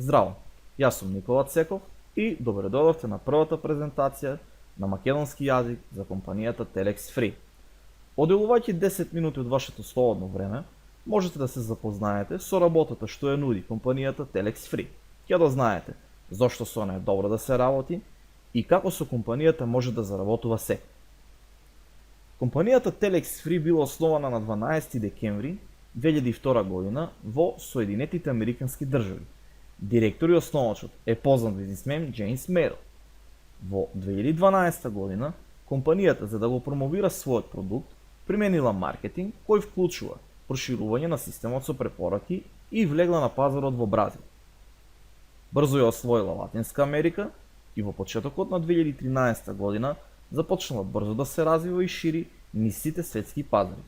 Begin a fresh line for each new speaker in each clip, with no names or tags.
Здраво, јас сум Никола Цеков и добре дојдовте на првата презентација на македонски јазик за компанијата Telex Free. Оделувајќи 10 минути од вашето слободно време, можете да се запознаете со работата што ја нуди компанијата Telex Free. Ќе да знаете зошто со неја е добро да се работи и како со компанијата може да заработува секој. Компанијата Telex Free била основана на 12 декември 2002 година во Соединетите Американски држави. Директор и основачот е познат бизнисмен Джеймс Мейл. Во 2012 година, компанијата за да го промовира својот продукт, применила маркетинг кој вклучува проширување на системот со препораки и влегла на пазарот во Бразил. Брзо ја освоила Латинска Америка и во почетокот на 2013 година започнала брзо да се развива и шири низ сите светски пазари.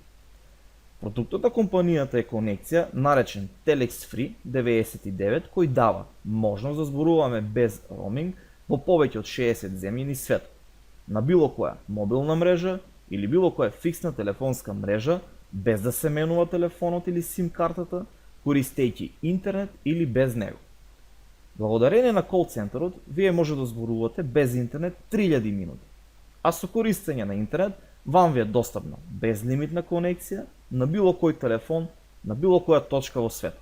Продуктот на компанијата е конекција наречен Telex Free 99 кој дава можност да зборуваме без роуминг во повеќе од 60 земји низ светот, на било која мобилна мрежа или било која фиксна телефонска мрежа без да се менува телефонот или сим картата, користејќи интернет или без него. Благодарение на кол центарот, вие може да зборувате без интернет 3000 минути, а со користење на интернет вам ви е достапна безлимитна конекција на било кој телефон, на било која точка во светот.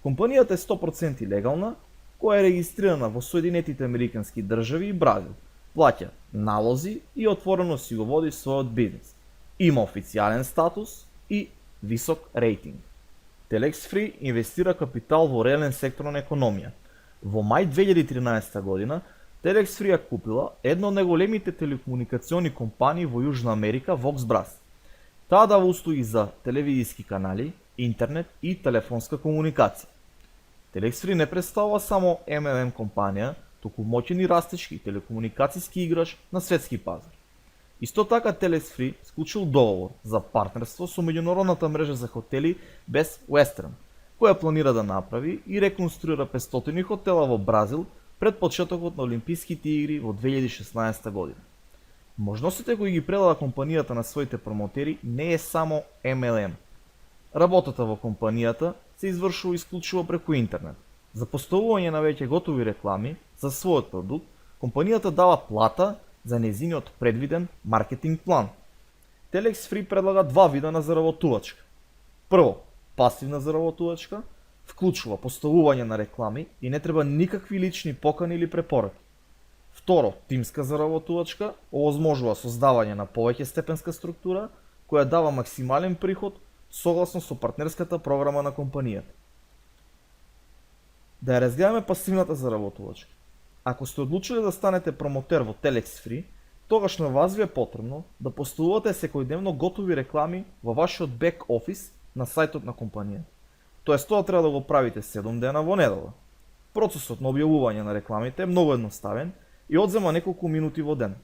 Компанијата е 100% легална, која е регистрирана во Соединетите Американски држави и Бразил, плаќа налози и отворено си го води својот бизнес. Има официјален статус и висок рейтинг. Telex Free инвестира капитал во реален сектор на економија. Во мај 2013 година Telex Free ја купила една од најголемите телекомуникациони компании во Јужна Америка, Voxbras. Таа дава услуги за телевизиски канали, интернет и телефонска комуникација. Telex Free не представува само MLM компанија, туку моќен и растечки телекомуникацијски играч на светски пазар. Исто така Telex Free склучил договор за партнерство со меѓународната мрежа за хотели Best Western, која планира да направи и реконструира 500 хотела во Бразил пред почетокот на Олимписките игри во 2016 година. Можностите кои ги предава компанијата на своите промотери не е само MLM. Работата во компанијата се извршува исклучиво преку интернет. За поставување на веќе готови реклами за својот продукт, компанијата дава плата за нејзиниот предвиден маркетинг план. Telex Free предлага два вида на заработувачка. Прво, пасивна заработувачка, вклучува поставување на реклами и не треба никакви лични покани или препораки. Второ, тимска заработувачка овозможува создавање на повеќе степенска структура која дава максимален приход согласно со партнерската програма на компанијата. Да ја разгледаме пасивната заработувачка. Ако сте одлучили да станете промотер во Telex Free, тогаш на вас ви е потребно да поставувате секојдневно готови реклами во вашиот бек офис на сајтот на компанијата. Тоест тоа треба да го правите 7 дена во недела. Процесот на објавување на рекламите е многу едноставен и одзема неколку минути во ден.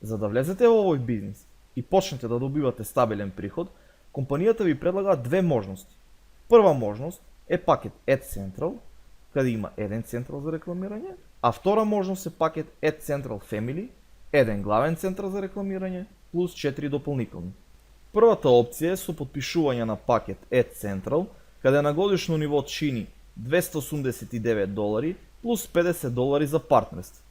За да влезете во овој бизнес и почнете да добивате стабилен приход, компанијата ви предлага две можности. Прва можност е пакет Ad Central, каде има еден централ за рекламирање, а втора можност е пакет Ad Central Family, еден главен централ за рекламирање плюс 4 дополнителни. Првата опција е со подпишување на пакет Ad Central, каде на годишно ниво чини $289 плюс $50 за партнерство.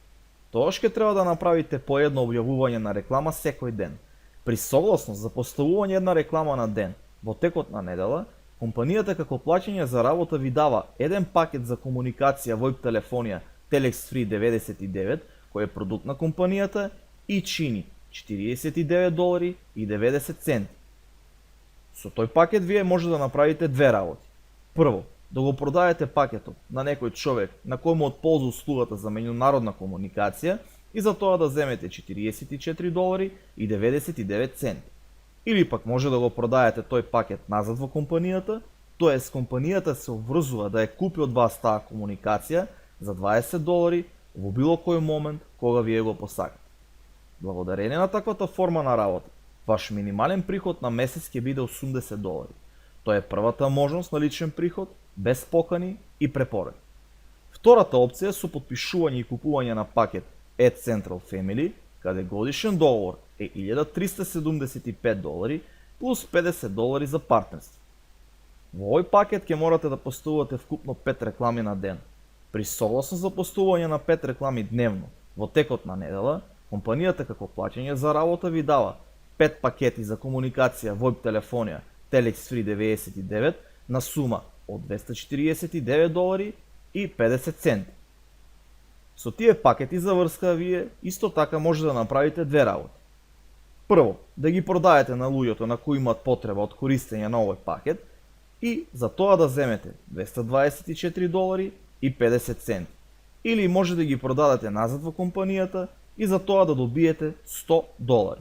Тоа ќе треба да направите по едно објавување на реклама секој ден. При согласност за поставување една реклама на ден во текот на недела, компанијата како плаќање за работа ви дава еден пакет за комуникација VoIP телефонија Telex Free 99, кој е продукт на компанијата и чини $49.90. Со тој пакет вие може да направите две работи. Прво, да го продадете пакетот на некој човек на кој му од полза услугата за меѓународна комуникација и за тоа да земете $44.99. Или пак може да го продадете тој пакет назад во компанијата, тоест компанијата се обврзува да ја купи од вас таа комуникација за $20 во било кој момент кога вие го посакате. Благодарение на таквата форма на работа, ваш минимален приход на месец ќе биде $80. Тоа е првата можност на личен приход, без покани и препораки. Втората опција е со подпишување и купување на пакет Ad Central Family, каде годишен договор е $1375 плюс $50 за партнерство. Во овој пакет ќе морате да поставувате вкупно 5 реклами на ден. При согласно запостување на 5 реклами дневно во текот на недела, компанијата како плаќање за работа ви дава 5 пакети за комуникација VoIP телефонија Telex Free 99 на сума од $249.50. Со тие пакети за врска вие исто така може да направите две работи. Прво, да ги продаете на луѓето на кои имаат потреба од користење на овој пакет и за тоа да земете $224.50. Или може да ги продадете назад во компанијата и за тоа да добиете $100.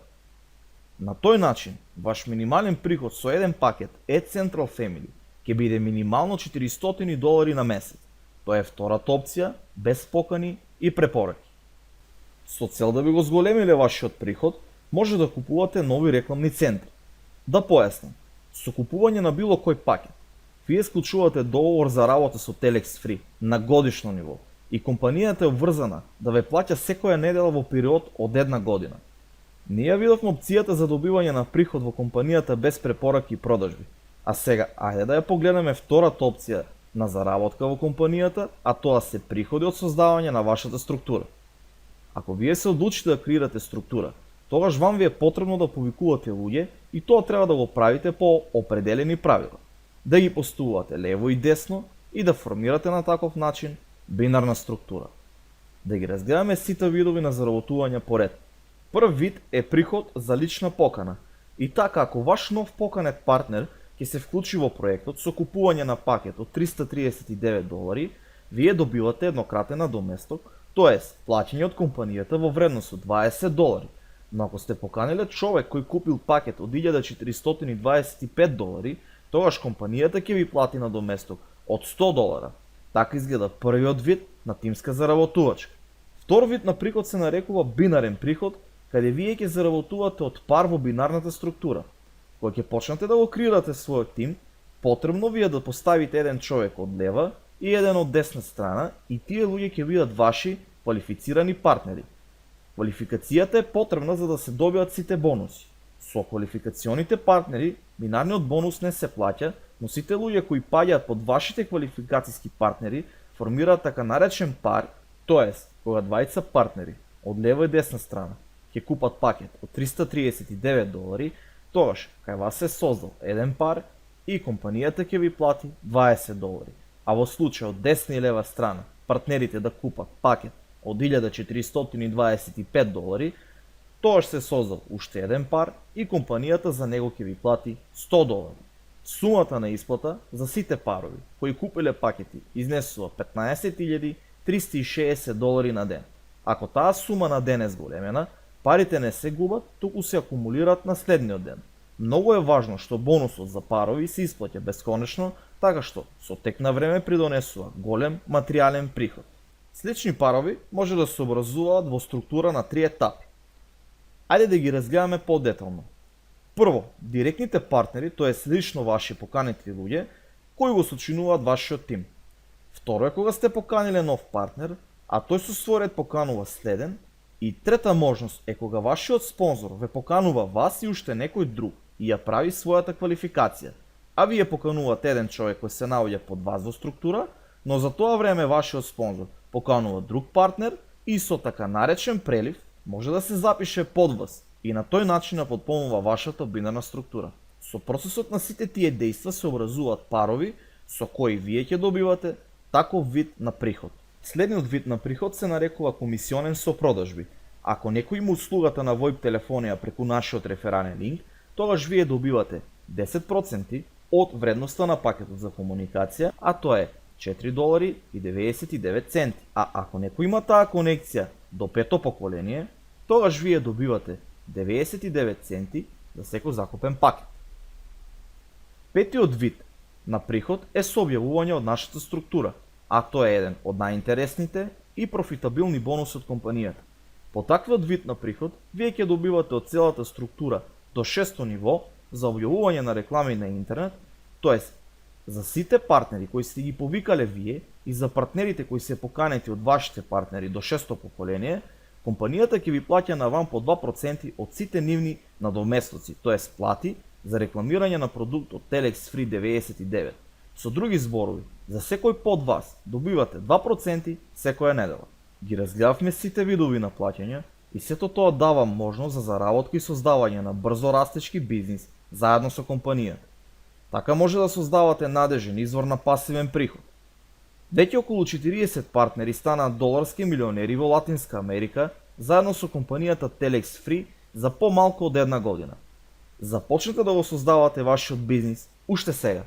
На тој начин, ваш минимален приход со еден пакет AdCentral Family ќе биде минимално $400 на месец. Тоа е втората опција, без покани и препораки. Со цел да би го зголемиле вашиот приход, може да купувате нови рекламни центри. Да појаснам, со купување на било кој пакет, вие склучувате договор за работа со Telex Free на годишно ниво и компанијата е обврзана да ве плаќа секоја недела во период од една година. Ние видовме опцијата за добивање на приход во компанијата без препораки и продажби. А сега, ајде да ја погледнеме втората опција на заработка во компанијата, а тоа се приходи од создавање на вашата структура. Ако вие се одлучите да креирате структура, тогаш вам ви е потребно да повикувате луѓе и тоа треба да го правите по определени правила. Да ги поставувате лево и десно и да формирате на таков начин бинарна структура. Да ги разгледаме сите видови на заработување по ред. Прв вид е приход за лична покана. И така, ако ваш нов поканет партнер ќе се вклучи во проектот со купување на пакет од $339, вие добивате еднократен надоместок, тоест плаќање од компанијата во вредност од $20. Но ако сте поканиле човек кој купил пакет од $1425, тогаш компанијата ќе ви плати надоместок од $100. Така изгледа првиот вид на тимска заработувачка. Втор вид на приход се нарекува бинарен приход, каде вие ќе заработувате од пар во бинарната структура. Кога ќе почнете да го креирате својот тим, потребно ви е да поставите еден човек од лева и еден од десна страна и тие луѓе ќе бидат ваши квалифицирани партнери. Квалификацијата е потребна за да се добијат сите бонуси. Со квалификационите партнери, бинарниот бонус не се плаќа, но сите луѓе кои паѓаат под вашите квалификацијски партнери формираат така наречен пар, тоест кога двајца партнери од лева и десна страна ќе купат пакет од $339, тогаш кај вас се создал еден пар и компанијата ќе ви плати $20. А во случај од десна и лева страна партнерите да купат пакет од $1425, тогаш се создал уште еден пар и компанијата за него ќе ви плати $100. Сумата на исплата за сите парови кои купиле пакети изнесува $15,360 на ден. Ако таа сума на ден е зголемена, парите не се губат, туку се акумулираат на следниот ден. Многу е важно што бонусот за парови се исплаќа бесконечно, така што со тек на време придонесува голем материјален приход. Слични парови може да се образуваат во структура на 3 етапи. Ајде да ги разгледаме подетално. Прво, директните партнери, тоест лично ваши поканети луѓе, кои го сочинуваат вашиот тим. Второ е кога сте поканиле нов партнер, а тој со свој ред поканува следен. И трета можност е кога вашиот спонзор ве поканува вас и уште некој друг и ја прави својата квалификација, а вие поканувате еден човек кој се наоѓа под вас во структура, но за тоа време вашиот спонзор поканува друг партнер и со така наречен прелив може да се запише под вас и на тој начин потполнува вашата бинарна структура. Со процесот на сите тие дејства се образуваат парови со кои вие ќе добивате таков вид на приход. Следниот вид на приход се нарекува комисионен со продажби. Ако некој има услугата на VoIP телефонија преку нашиот реферален линк, тогаш вие добивате 10% од вредноста на пакетот за комуникација, а тоа е $4,99. А ако некој има таа конекција до пето поколение, тогаш вие добивате 99 центи за секој закупен пакет. Петиот вид на приход е со објавување од нашата структура, а тоа е еден од најинтересните и профитабилни бонуси од компанијата. По таквиот вид на приход, вие ќе добивате од целата структура до 6-то ниво за објавување на реклами на интернет, тоест за сите партнери кои сте ги повикале вие и за партнерите кои се поканети од вашите партнери до 6-то поколение, компанијата ќе ви плаќа на вам по 2% од сите нивни надоместоци, тоест плати за рекламирање на продукт од Telex Free 99. Со други зборови, За секој под вас добивате 2% секоја недела. Ги разгледавме сите видови на плаќања и сето тоа дава можност за заработка и создавање на брзо растечки бизнис заедно со компанијата. Така може да создавате надежен извор на пасивен приход. Веќе околу 40 партнери станаа доларски милионери во Латинска Америка заедно со компанијата Telex Free за помалку од една година. Започнете да го создавате вашиот бизнис уште сега.